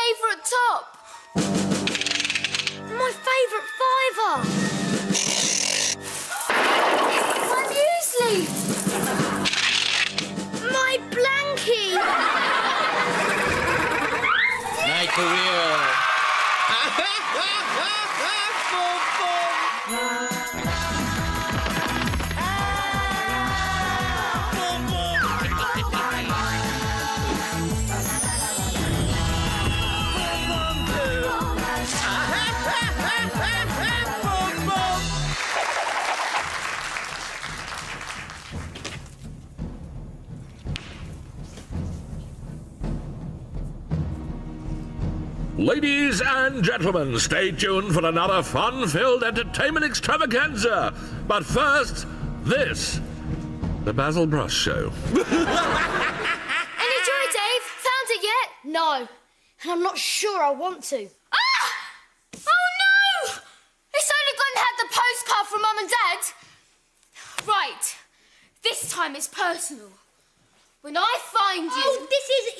favourite top. My favourite fiver. My muesli. My blankie. My career. Ladies and gentlemen, stay tuned for another fun-filled entertainment extravaganza. But first, this. The Basil Brush Show. Any joy, Dave? Found it yet? No. And I'm not sure I want to. Ah! Oh, no! It's only gone and had the postcard from Mum and Dad. Right. This time it's personal. When I find you... Oh, this is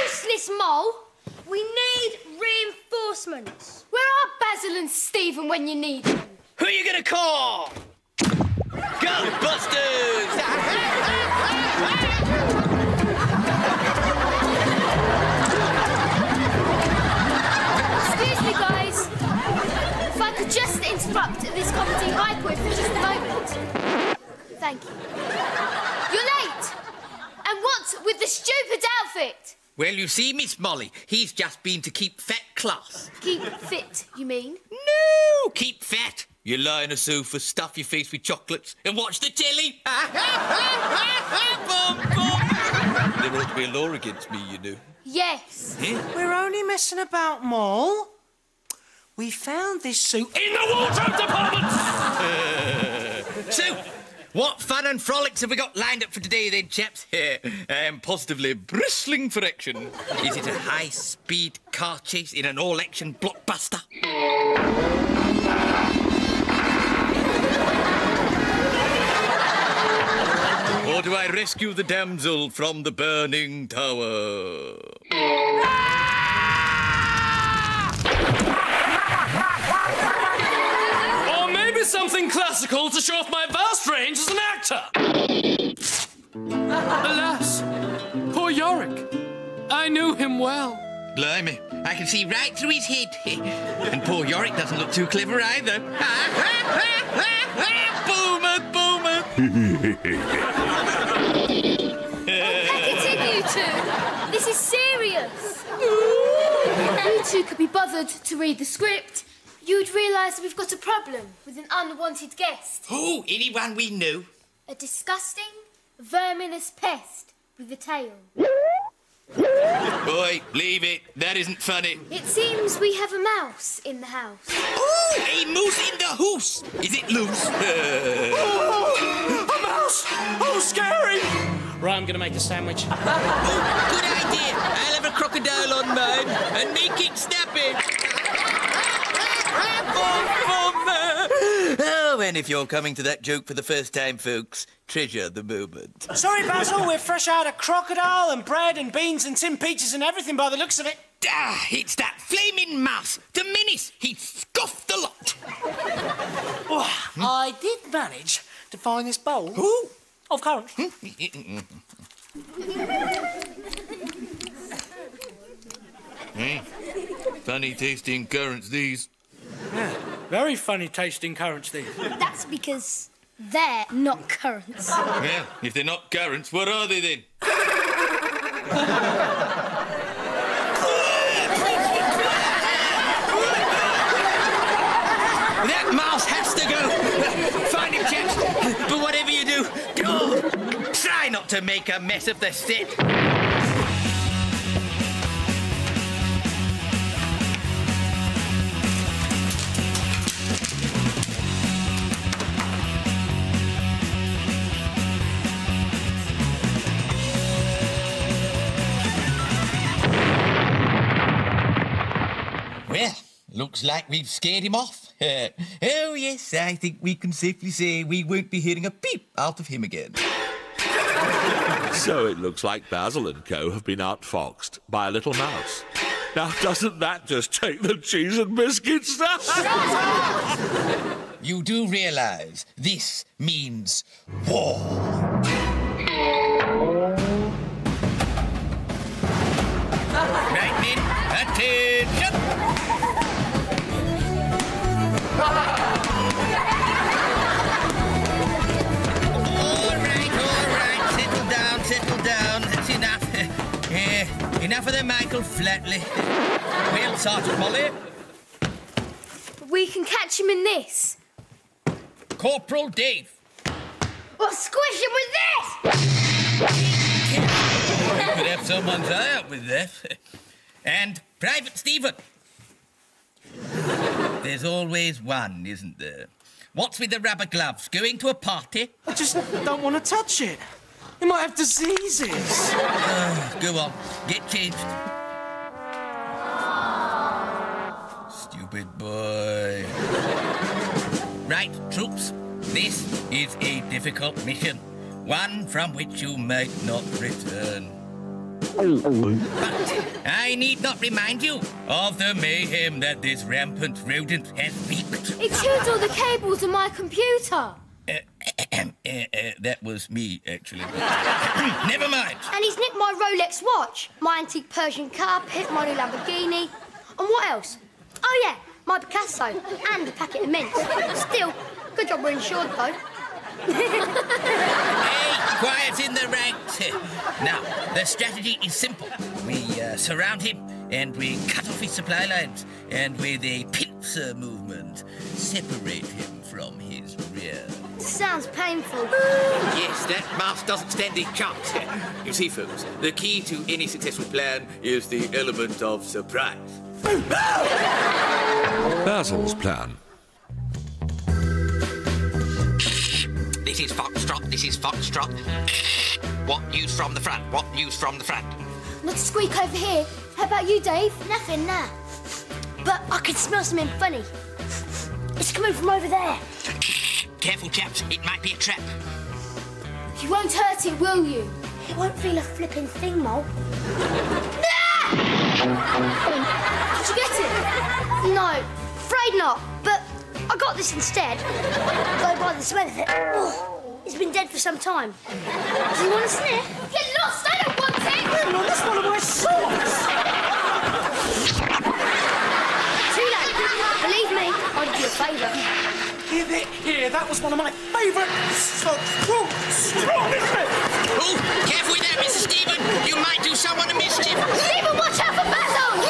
useless, Mole. We need reinforcements. Where are Basil and Stephen when you need them? Who are you going to call? Ghostbusters! Excuse me, guys. If I could just interrupt this comedy hype for just a moment. Thank you. You're late. And what with the stupid outfit? Well, you see, Miss Molly, he's just been to keep fat class. Keep fit, you mean? No, keep fat. You lie on a sofa, stuff your face with chocolates and watch the telly. Boom, boom. There ought to be a law against me, you know. Yes. Eh? We're only messing about, Mole. We found this suit in the wardrobe department! So, what fun and frolics have we got lined up for today, then, chaps? I am positively bristling for action. Is it a high-speed car chase in an all-action blockbuster? Or do I rescue the damsel from the burning tower? Or maybe something classical to show off my vast range as an actor. Alas, poor Yorick. I knew him well. Blimey, I can see right through his head. And poor Yorick doesn't look too clever either. Boomer, boomer. Heck, you two. This is serious. If you two could be bothered to read the script, you'd realise we've got a problem with an unwanted guest. Who? Anyone we know? A disgusting, verminous pest with a tail. Boy, leave it. That isn't funny. It seems we have a mouse in the house. Ooh, a moose in the hoose. Is it loose? Oh, a mouse! Oh, scary! Right, I'm going to make a sandwich. Oh, good idea. I'll have a crocodile on mine and make it snappy. Oh, and if you're coming to that joke for the first time, folks, treasure the moment. Sorry, Basil, we're fresh out of crocodile and bread and beans and tin peaches and everything by the looks of it. Ah, it's that flaming mouse, the menace. He scoffed the lot. Oh, I did manage to find this bowl of currants. Funny tasting currants, these. Yeah, very funny tasting currants, these. That's because they're not currants. Well, if they're not currants, what are they then? That mouse has to go. Find him, chaps. But whatever you do, try not to make a mess of the set. Well, looks like we've scared him off. Oh, yes, I think we can safely say we won't be hearing a peep out of him again. So it looks like Basil and co have been outfoxed by a little mouse. Now, doesn't that just take the cheese and biscuits? You do realise this means war. Right, men, attention! Settle down, that's enough. Enough of the Michael Flatley. Well, Sergeant Molly. We can catch him in this. Corporal Dave. We'll squish him with this! We could have someone's eye out with that. And Private Stephen. There's always one, isn't there? What's with the rubber gloves? Going to a party? I just don't want to touch it. You might have diseases. Go on, get changed. Stupid boy. Right, troops, this is a difficult mission. One from which you might not return. But I need not remind you of the mayhem that this rampant rodent has wreaked. It chewed all the cables of my computer. That was me, actually. Never mind. And he's nicked my Rolex watch, my antique Persian carpet, my new Lamborghini. And what else? Oh, yeah, my Picasso and a packet of mints. Still, good job we're insured, though. Hey, quiet in the ranks. Now, the strategy is simple. We surround him and we cut off his supply lines and with a pincer movement, separate him from his rear. Sounds painful. Yes, that mouse doesn't stand a chance. You see, folks, the key to any successful plan is the element of surprise. Basil's plan. This is Foxtrot, this is Foxtrot. What news from the front? What news from the front? Not a squeak over here. How about you, Dave? Nothing, nah. But I can smell something funny. It's coming from over there. Careful, chaps, it might be a trap. You won't hurt it, will you? It won't feel a flipping thing, Mole. Ah! Did you get it? No, afraid not. But I got this instead. Go by the smell of it. Oh, it's been dead for some time. Do you want to sniff? Get lost, I don't want it! No, that's one of my socks! Too late. Believe me, I'll do you a favour. Give it here. That was one of my favourite socks. Whoa, strong, isn't it? Oh, careful with that, Mr. Stephen. You might do someone a mischief. Stephen, watch out for Basil!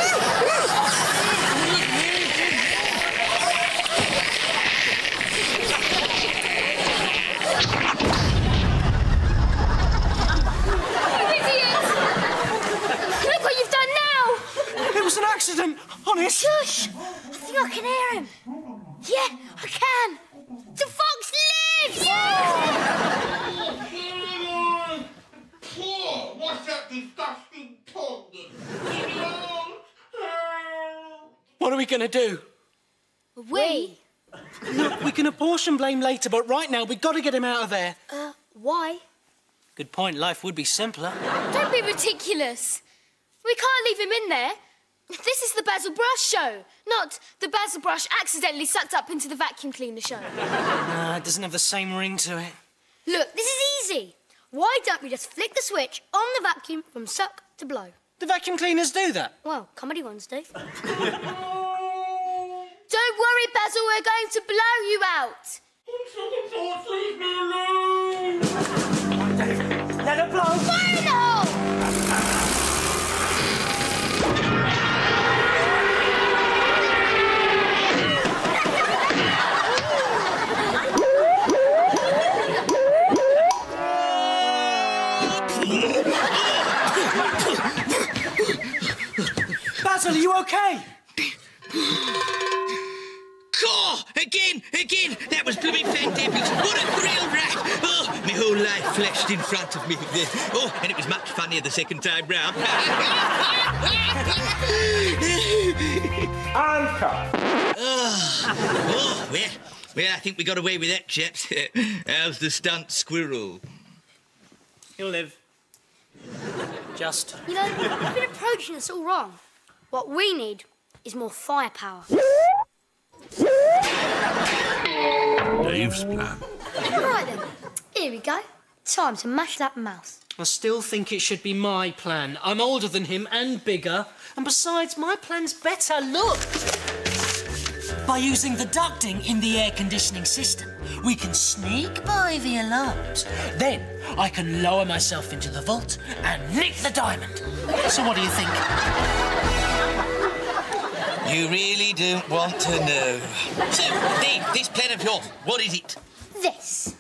Look what you've done now! It was an accident, honest. Shush! I think I can hear him. Yeah, I can. The fox lives! What's that disgusting pond? What are we going to do? We? Look, we can apportion blame later, but right now we've got to get him out of there. Why? Good point. Life would be simpler. Don't be ridiculous. We can't leave him in there. This is the Basil Brush show, not the Basil Brush accidentally sucked up into the vacuum cleaner show. It doesn't have the same ring to it. Look, this is easy. Why don't we just flick the switch on the vacuum from suck to blow? The vacuum cleaners do that. Well, comedy ones do. Don't worry, Basil, we're going to blow you out. Leave me alone! Let it blow. Fire in the hole! Basil, are you okay? Oh, again! That was blooming fantastic. What a thrill ride! Oh, my whole life flashed in front of me. Oh, and it was much funnier the second time round. Well, I think we got away with that, chaps. How's the stunt squirrel? He'll live. Just. You know, you've been approaching us all wrong. What we need is more firepower. Dave's plan. Right then, here we go. Time to mash that mouse. I still think it should be my plan. I'm older than him and bigger. And besides, my plan's better. Look! By using the ducting in the air conditioning system, we can sneak by the alarms. Then I can lower myself into the vault and nick the diamond. So what do you think? You really don't want to know. So, Dave, this plan of yours, what is it? This.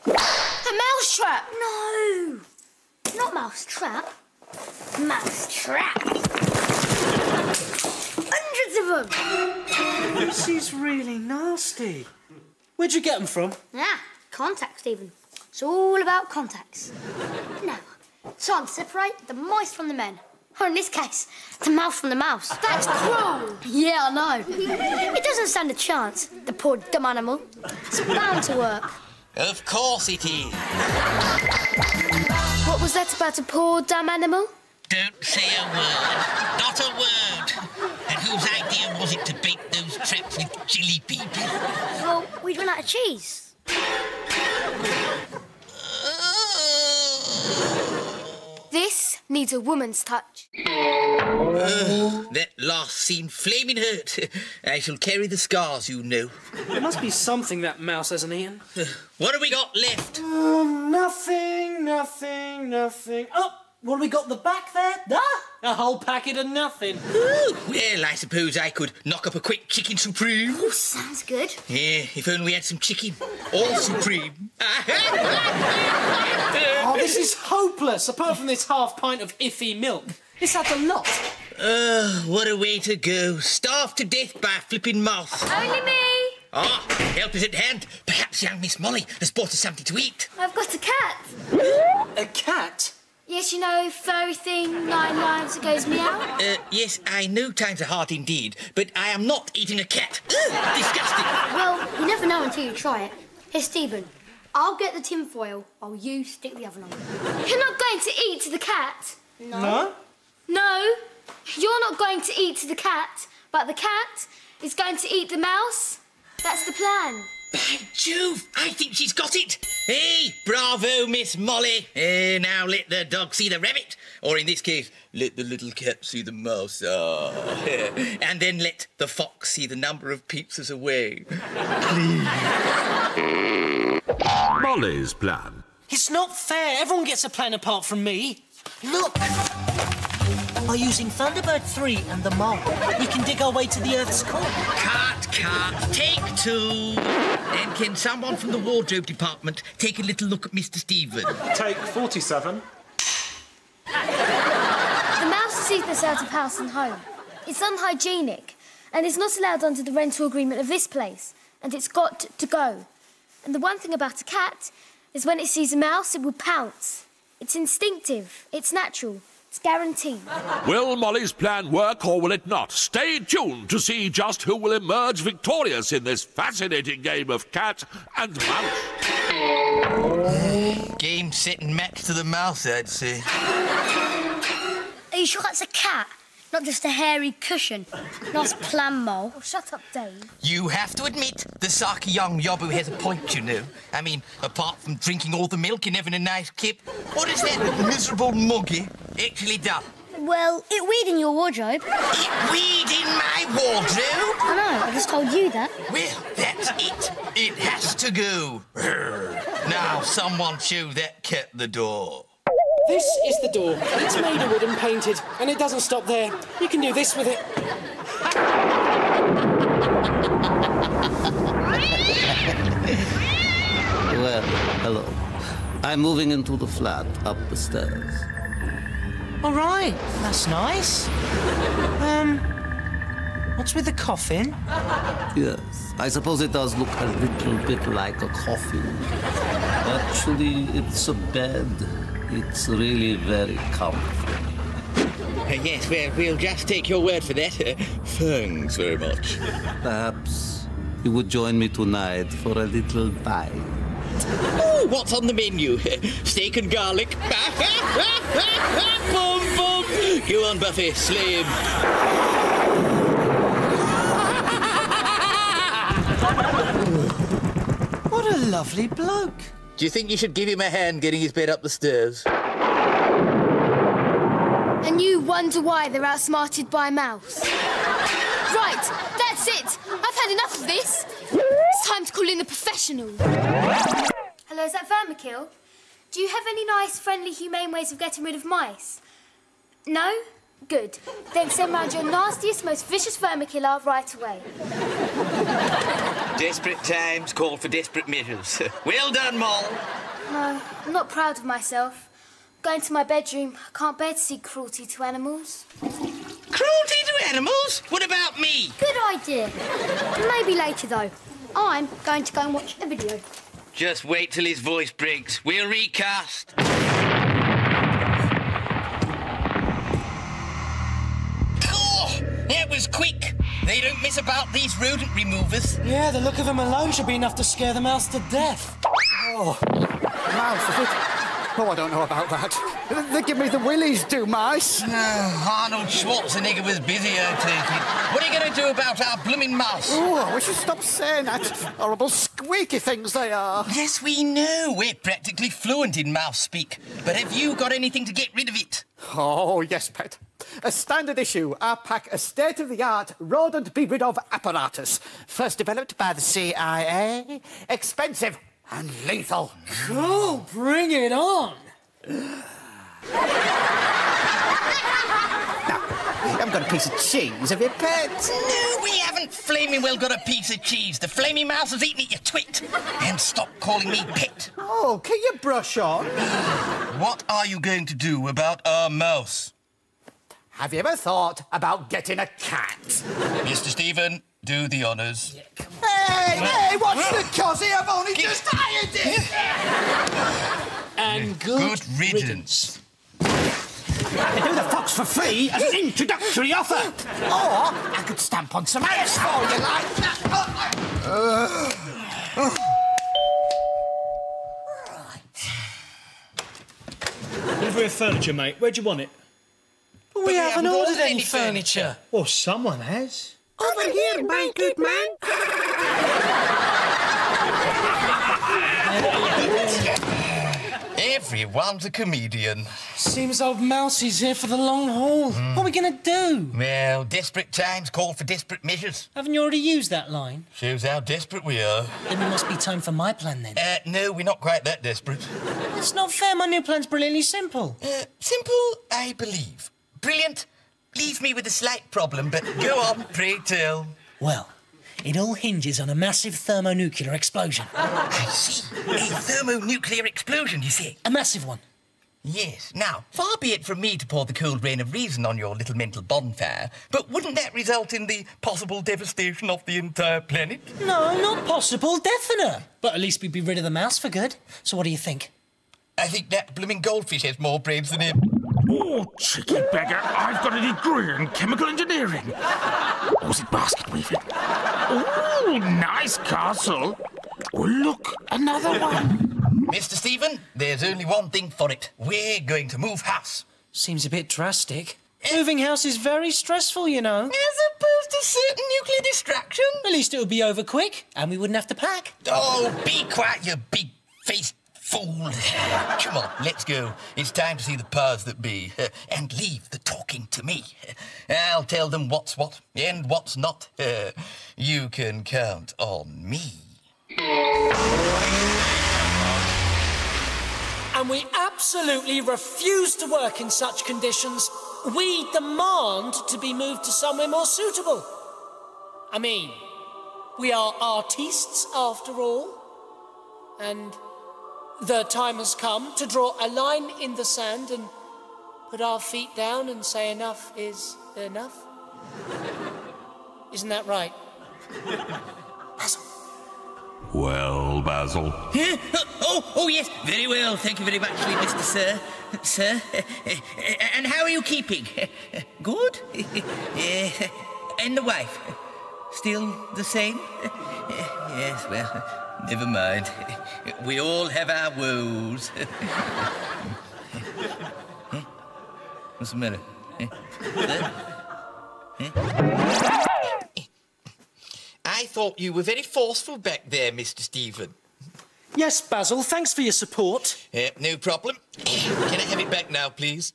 A mouse trap! No! Not mouse trap. Mouse trap. Hundreds of them. This is really nasty. Where'd you get them from? Ah, contacts, Stephen. It's all about contacts. Now, time to separate the mice from the men. Or in this case, the mouse from the mouse. That's cruel. Yeah, I know. It doesn't stand a chance, the poor dumb animal. It's bound to work. Of course it is. What was that about a poor dumb animal? Don't say a word. Not a word. And whose idea was it to bait those traps with chili people? Well, we'd run out of cheese. This needs a woman's touch. That last seemed flaming hurt. I shall carry the scars, you know. There must be something that mouse hasn't eaten. What have we got left? Nothing. Oh, what have we got at the back there? Ah, a whole packet of nothing. Ooh, well, I suppose I could knock up a quick chicken supreme. Oh, sounds good. Yeah, if only we had some chicken. All supreme. Oh, this is hopeless, apart from this half pint of iffy milk. This had a lot. What a way to go. Starved to death by a flipping mouse. Only me. Ah, help is at hand. Perhaps young Miss Molly has brought us something to eat. I've got a cat. A cat? Yes, you know, furry thing, 9 lives that goes meow. Yes, I know times are hard indeed, but I am not eating a cat. Ugh, disgusting. Well, you never know until you try it. Here, Stephen, I'll get the tinfoil while you stick the oven on. You're not going to eat the cat. No? No, you're not going to eat the cat, but the cat is going to eat the mouse. That's the plan. By Jove, I think she's got it. Hey, bravo, Miss Molly. Now let the dog see the rabbit. Or in this case, let the little cat see the mouse. And then let the fox see the number of pizzas away. Please. Molly's plan. It's not fair. Everyone gets a plan apart from me. Look. By using Thunderbird 3 and the mole, we can dig our way to the Earth's core. Cut, take 2. And can someone from the wardrobe department take a little look at Mr. Stephen? Take 47. The mouse has eaten us out of house and home. It's unhygienic, and it's not allowed under the rental agreement of this place, and it's got to go. And the one thing about a cat is when it sees a mouse, it will pounce. It's instinctive, it's natural, it's guaranteed. Will Molly's plan work or will it not? Stay tuned to see just who will emerge victorious in this fascinating game of cat and mouse. Game, set and match to the mouse, I'd say. Are you sure that's a cat? Not just a hairy cushion. Nice plan, Mole. Oh, shut up, Dave. You have to admit, the sarky young yobbo has a point, you know. I mean, apart from drinking all the milk and having a nice kip, what is that miserable monkey actually done? Well, it weed in your wardrobe. It weed in my wardrobe? I know, I just told you that. Well, that's it. It has to go. Now, someone show that cat the door. This is the door. It's made of wood and painted, and it doesn't stop there. You can do this with it. Well, hello. I'm moving into the flat up the stairs. All right, that's nice. What's with the coffin? Yes, I suppose it does look a little bit like a coffin. Actually, it's a bed. It's really very comfortable. Yes, well, we'll just take your word for that. Thanks very much. Perhaps you would join me tonight for a little bite. Oh, what's on the menu? Steak and garlic. Boom, boom. Go on, Buffy, slay him. What a lovely bloke. Do you think you should give him a hand getting his bed up the stairs? And you wonder why they're outsmarted by a mouse. Right, that's it. I've had enough of this. It's time to call in the professionals. Hello, is that Vermikill? Do you have any nice, friendly, humane ways of getting rid of mice? No? Good. Then send round your nastiest, most vicious vermikiller right away. Desperate times call for desperate measures. Well done, Moll. No, I'm not proud of myself. Going to my bedroom, I can't bear to see cruelty to animals. Cruelty to animals? What about me? Good idea. Maybe later, though. I'm going to go and watch a video. Just wait till his voice breaks. We'll recast. Oh, that was quick. They don't miss about these rodent removers. Yeah, the look of them alone should be enough to scare the mouse to death. Oh, mouse, is it? Oh, I don't know about that. They give me the willies, do mice. Arnold Schwarzenegger was busy, I take it. What are you going to do about our blooming mouse? Oh, we should stop saying that. Horrible squeaky things they are. Yes, we know. We're practically fluent in mouse speak. But have you got anything to get rid of it? Oh, yes, pet. A standard issue. I pack a state-of-the-art rodent be-rid-of apparatus. First developed by the CIA. Expensive and lethal. Cool, bring it on. Now, you haven't got a piece of cheese, have you, pet? No, we haven't flaming well got a piece of cheese. The flaming mouse has eaten it, you twit. And stop calling me pet. Oh, can you brush on? What are you going to do about our mouse? Have you ever thought about getting a cat? Mr. Stephen, do the honours. Hey, what's the cosy? I've only just hired it! And good riddance. I do the fox for free as an introductory offer. Or I could stamp on some ants for you, like that. Delivery of furniture, mate. Where'd you want it? But we haven't ordered any furniture. Well, someone has. Over here, my good man. Everyone's a comedian. Seems old Mousie's here for the long haul. What are we going to do? Well, desperate times call for desperate measures. Haven't you already used that line? Shows how desperate we are. Then it must be time for my plan, then. No, we're not quite that desperate. It's not fair. My new plan's brilliantly simple. Simple, I believe. Brilliant. Leaves me with a slight problem, but go on, pray tell. Well, it all hinges on a massive thermonuclear explosion. I see. A thermonuclear explosion, you see. A massive one. Yes. Now, far be it from me to pour the cold rain of reason on your little mental bonfire, but wouldn't that result in the possible devastation of the entire planet? No, not possible. Definite. But at least we'd be rid of the mouse for good. So what do you think? I think that blooming goldfish has more brains than him. Oh, cheeky beggar, I've got a degree in chemical engineering. Or was it basket weaving? Oh, nice castle. Oh, look, another one. Mr. Stephen, there's only one thing for it. We're going to move house. Seems a bit drastic. Moving house is very stressful, you know. As opposed to certain nuclear distraction. At least it would be over quick, and we wouldn't have to pack. Oh, be quiet, you big-faced fool. Come on, let's go. It's time to see the powers that be. And leave the talking to me. I'll tell them what's what and what's not. You can count on me. And we absolutely refuse to work in such conditions. We demand to be moved to somewhere more suitable. I mean, we are artistes after all. And the time has come to draw a line in the sand and put our feet down and say enough is enough. Isn't that right? Basil. Well, Basil. Oh, yes, very well. Thank you very much, Mr. Sir. Sir, and how are you keeping? Good? And the wife? Still the same? Yes, well, never mind. We all have our woes. What's the matter? I thought you were very forceful back there, Mr. Stephen. Yes, Basil, thanks for your support. No problem. Can I have it back now, please?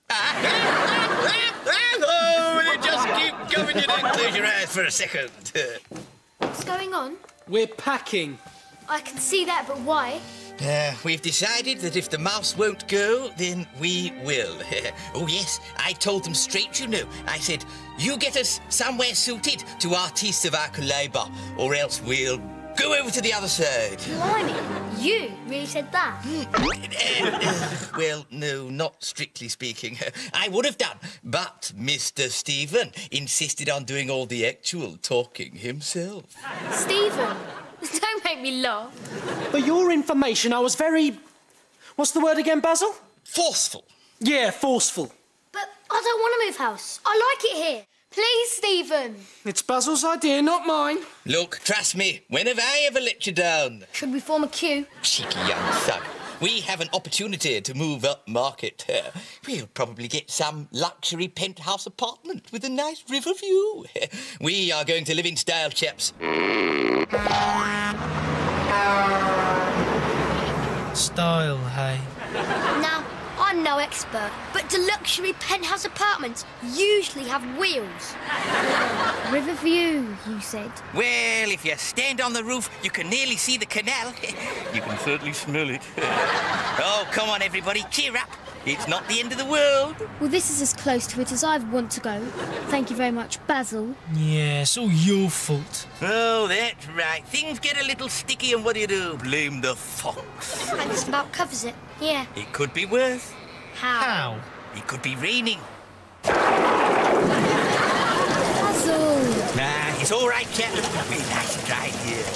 Oh, will you just keep going? You don't close your eyes for a second. What's going on? We're packing. I can see that, but why? We've decided that if the mouse won't go, then we will. Oh, yes, I told them straight, you know. I said, you get us somewhere suited to artistes of our calibre, or else we'll go over to the other side. Blimey, you really said that? Well, no, not strictly speaking. I would have done, but Mr. Stephen insisted on doing all the actual talking himself. Stephen, don't make me laugh. For your information, I was very... What's the word again, Basil? Forceful. Yeah, forceful. But I don't want to move house. I like it here. Please, Stephen. It's Basil's idea, not mine. Look, trust me, when have I ever let you down? Should we form a queue? Cheeky young thug. We have an opportunity to move up market. We'll probably get some luxury penthouse apartment with a nice river view. We are going to live in style, chaps. Style, hey? Now, I'm no expert, but the luxury penthouse apartments usually have wheels. River view, you said? Well, if you stand on the roof, you can nearly see the canal. You can certainly smell it. Oh, come on, everybody, cheer up. It's not the end of the world. Well, this is as close to it as I want to go. Thank you very much, Basil. Yeah, it's all your fault. Oh, that's right. Things get a little sticky, and what do? Blame the fox. That just about covers it. Yeah. It could be worse. How? It could be raining. Basil! Nah, it's all right, chap. It'll be nice and dry here.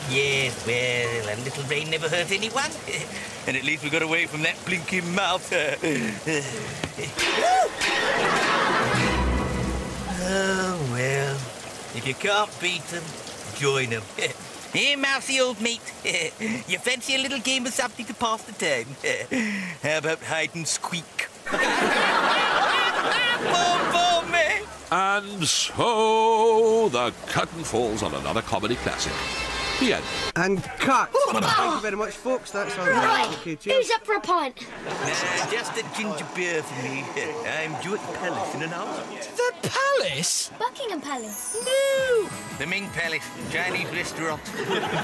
Yes, well, a little rain never hurt anyone. And at least we got away from that blinking mouth. Oh, well, if you can't beat them, join them. Here, mousy old mate. You fancy a little game of something to pass the time? How about hide and squeak? Boom, me. And so the curtain falls on another comedy classic. The end. And cut. Thank you very much, folks. That's all right. Okay, cheers. Who's up for a pint? Just a ginger beer for me. I'm due at the Palace in an hour. The Palace? Buckingham Palace. No! The Ming Palace, Chinese restaurant.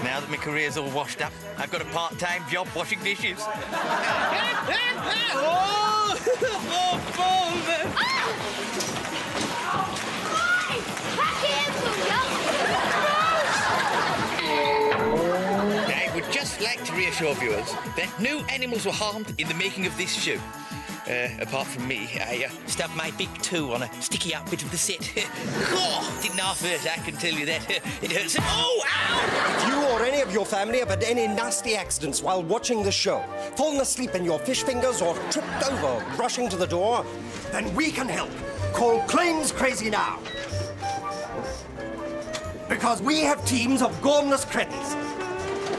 Now that my career's all washed up, I've got a part-time job washing dishes. Oh, I would just like to reassure viewers that no animals were harmed in the making of this show. Apart from me, I stubbed my big toe on a sticky out bit of the set. Oh, didn't half hurt, I can tell you that. It hurts. Oh, ow! If you or any of your family have had any nasty accidents while watching the show, fallen asleep in your fish fingers or tripped over rushing to the door, then we can help. Call Claims Crazy now. Because we have teams of gormless cretins.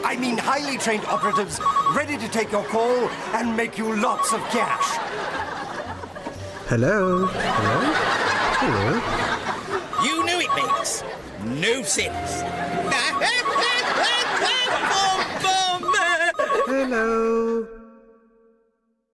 I mean highly trained operatives ready to take your call and make you lots of cash. Hello? Hello? Hello? You knew it makes no sense.